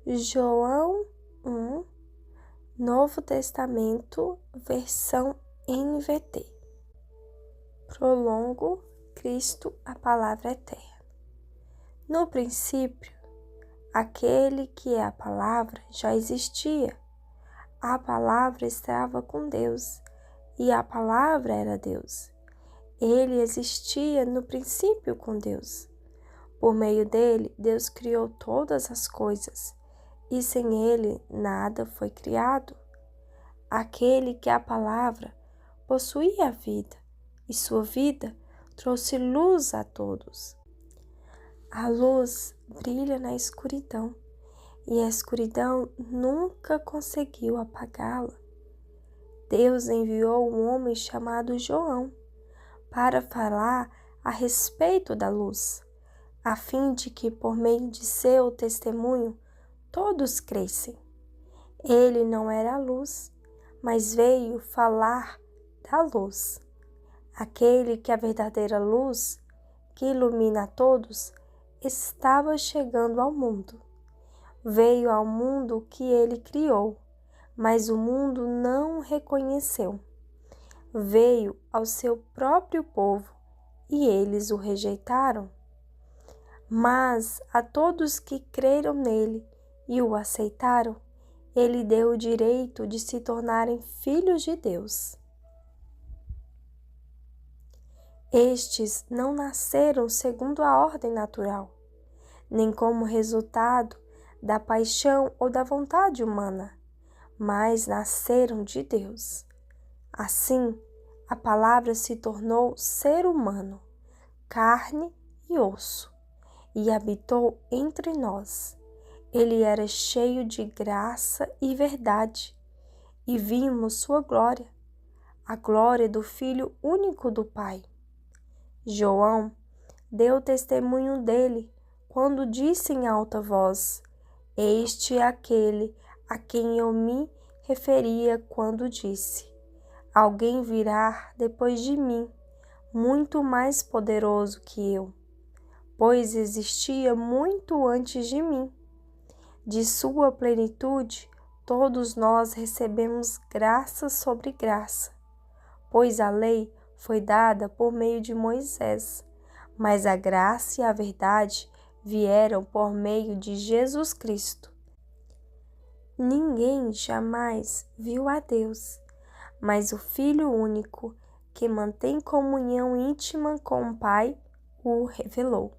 João 1, Novo Testamento, versão NVT. Prolongo, Cristo, a palavra eterna. No princípio, aquele que é a palavra já existia. A palavra estava com Deus, e a palavra era Deus. Ele existia no princípio com Deus. Por meio dele, Deus criou todas as coisas, e sem ele nada foi criado. Aquele que é a palavra possuía a vida, e sua vida trouxe luz a todos. A luz brilha na escuridão, e a escuridão nunca conseguiu apagá-la. Deus enviou um homem chamado João para falar a respeito da luz, a fim de que, por meio de seu testemunho, todos crescem. Ele não era a luz, mas veio falar da luz. Aquele que é a verdadeira luz, que ilumina a todos, estava chegando ao mundo. Veio ao mundo que ele criou, mas o mundo não o reconheceu. Veio ao seu próprio povo e eles o rejeitaram. Mas a todos que creram nele e o aceitaram, ele deu o direito de se tornarem filhos de Deus. Estes não nasceram segundo a ordem natural, nem como resultado da paixão ou da vontade humana, mas nasceram de Deus. Assim, a palavra se tornou ser humano, carne e osso, e habitou entre nós. Ele era cheio de graça e verdade, e vimos sua glória, a glória do Filho único do Pai. João deu testemunho dele quando disse em alta voz: "Este é aquele a quem eu me referia quando disse: Alguém virá depois de mim, muito mais poderoso que eu, pois existia muito antes de mim. De sua plenitude, todos nós recebemos graça sobre graça, pois a lei foi dada por meio de Moisés, mas a graça e a verdade vieram por meio de Jesus Cristo. Ninguém jamais viu a Deus, mas o Filho único, que mantém comunhão íntima com o Pai, o revelou."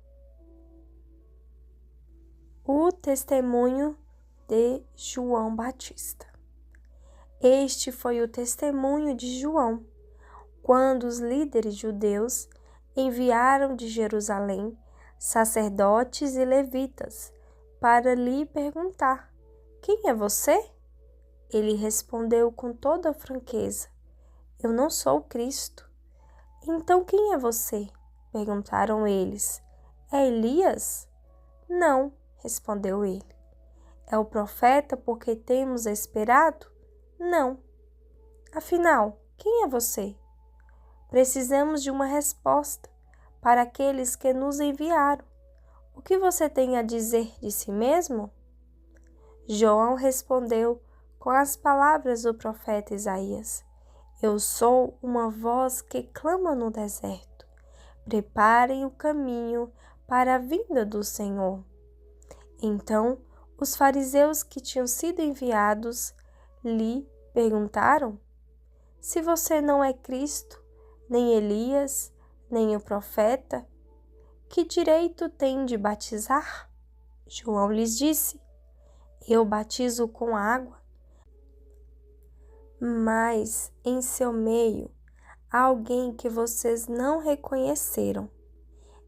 O testemunho de João Batista. Este foi o testemunho de João, quando os líderes judeus enviaram de Jerusalém sacerdotes e levitas para lhe perguntar: "Quem é você?" Ele respondeu com toda franqueza: "Eu não sou o Cristo." "Então quem é você?" perguntaram eles. "É Elias?" "Não," respondeu ele. "É o profeta por quem temos esperado?" "Não." "Afinal, quem é você?" "Precisamos de uma resposta para aqueles que nos enviaram. O que você tem a dizer de si mesmo?" João respondeu com as palavras do profeta Isaías: "Eu sou uma voz que clama no deserto. Preparem o caminho para a vinda do Senhor." Então, os fariseus que tinham sido enviados lhe perguntaram: "Se você não é Cristo, nem Elias, nem o profeta, que direito tem de batizar?" João lhes disse: "Eu batizo com água, mas em seu meio há alguém que vocês não reconheceram.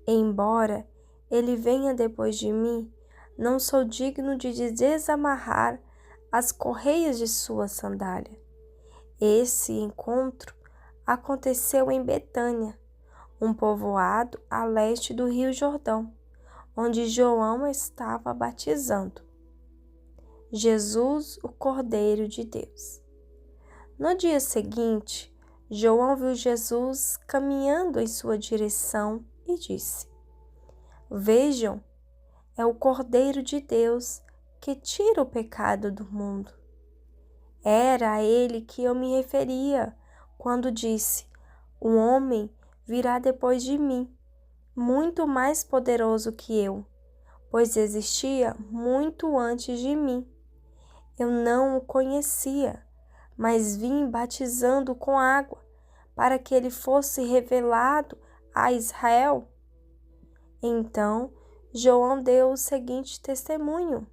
Embora ele venha depois de mim, não sou digno de desamarrar as correias de sua sandália." Esse encontro aconteceu em Betânia, um povoado a leste do Rio Jordão, onde João estava batizando. Jesus, o Cordeiro de Deus. No dia seguinte, João viu Jesus caminhando em sua direção e disse: "Vejam, é o Cordeiro de Deus que tira o pecado do mundo. Era a ele que eu me referia quando disse: um homem virá depois de mim, muito mais poderoso que eu, pois existia muito antes de mim. Eu não o conhecia, mas vim batizando com água, para que ele fosse revelado a Israel. Então, João deu o seguinte testemunho: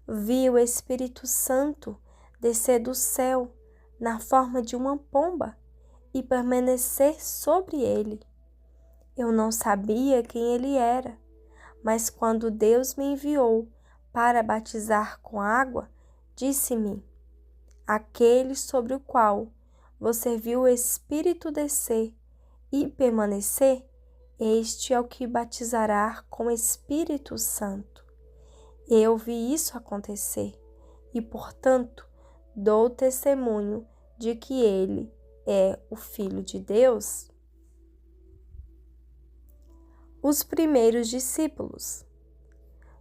vi o Espírito Santo descer do céu na forma de uma pomba e permanecer sobre ele. Eu não sabia quem ele era, mas quando Deus me enviou para batizar com água, disse-me: aquele sobre o qual você viu o Espírito descer e permanecer, este é o que batizará com Espírito Santo. Eu vi isso acontecer e, portanto, dou testemunho de que ele é o Filho de Deus. Os primeiros discípulos.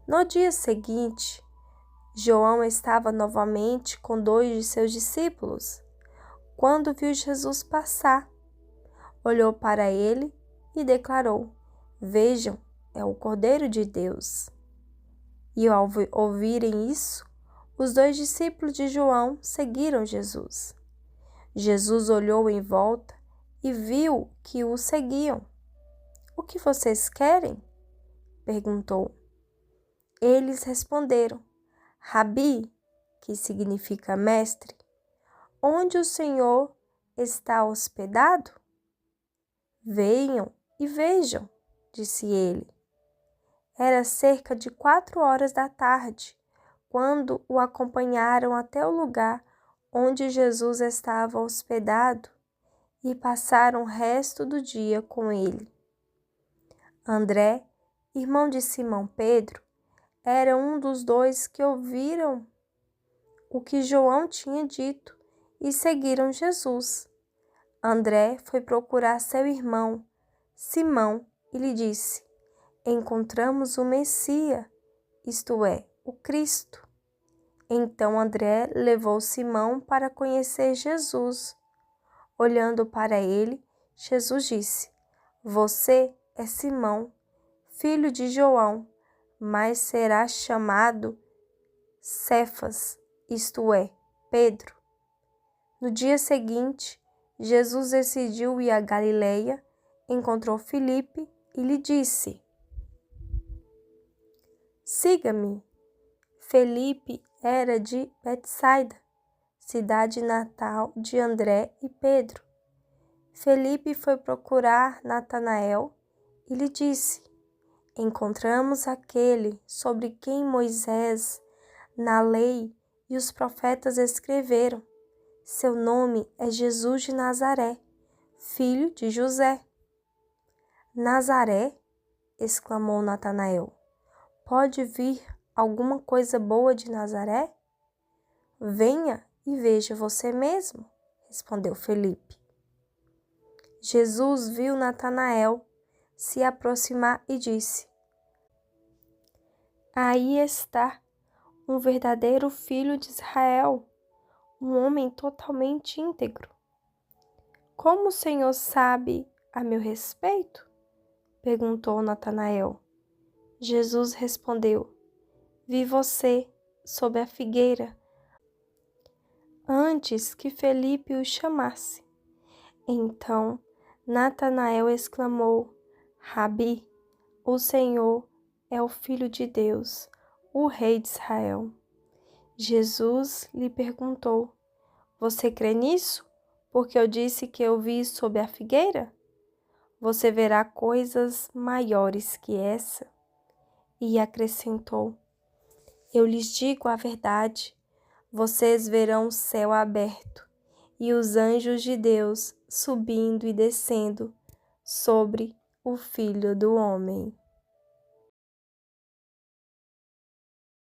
No dia seguinte, João estava novamente com 2 de seus discípulos, quando viu Jesus passar. Olhou para ele e declarou: vejam, é o Cordeiro de Deus. E ao ouvirem isso, os 2 discípulos de João seguiram Jesus. Jesus olhou em volta e viu que o seguiam. O que vocês querem? Perguntou. Eles responderam: Rabi, que significa mestre, onde o Senhor está hospedado? Venham e vejam, disse ele. Era cerca de 4 horas da tarde, quando o acompanharam até o lugar onde Jesus estava hospedado e passaram o resto do dia com ele. André, irmão de Simão Pedro, era um dos 2 que ouviram o que João tinha dito e seguiram Jesus. André foi procurar seu irmão, Simão, e lhe disse: encontramos o Messias, isto é, o Cristo. Então André levou Simão para conhecer Jesus. Olhando para ele, Jesus disse: você é Simão, filho de João, mas será chamado Cefas, isto é, Pedro. No dia seguinte, Jesus decidiu ir a Galileia, encontrou Filipe e lhe disse: siga-me. Filipe era de Betsaida, cidade natal de André e Pedro. Filipe foi procurar Natanael e lhe disse: encontramos aquele sobre quem Moisés, na lei e os profetas escreveram. Seu nome é Jesus de Nazaré, filho de José. Nazaré? Exclamou Natanael. Pode vir alguma coisa boa de Nazaré? Venha e veja você mesmo, respondeu Filipe. Jesus viu Natanael se aproximar e disse: aí está um verdadeiro filho de Israel, um homem totalmente íntegro. Como o Senhor sabe a meu respeito? Perguntou Natanael. Jesus respondeu: vi você sob a figueira, antes que Felipe o chamasse. Então Natanael exclamou: Rabi, o Senhor é o Filho de Deus, o Rei de Israel. Jesus lhe perguntou: você crê nisso, porque eu disse que eu vi sob a figueira? Você verá coisas maiores que essa. E acrescentou: eu lhes digo a verdade, vocês verão o céu aberto e os anjos de Deus subindo e descendo sobre o Filho do Homem.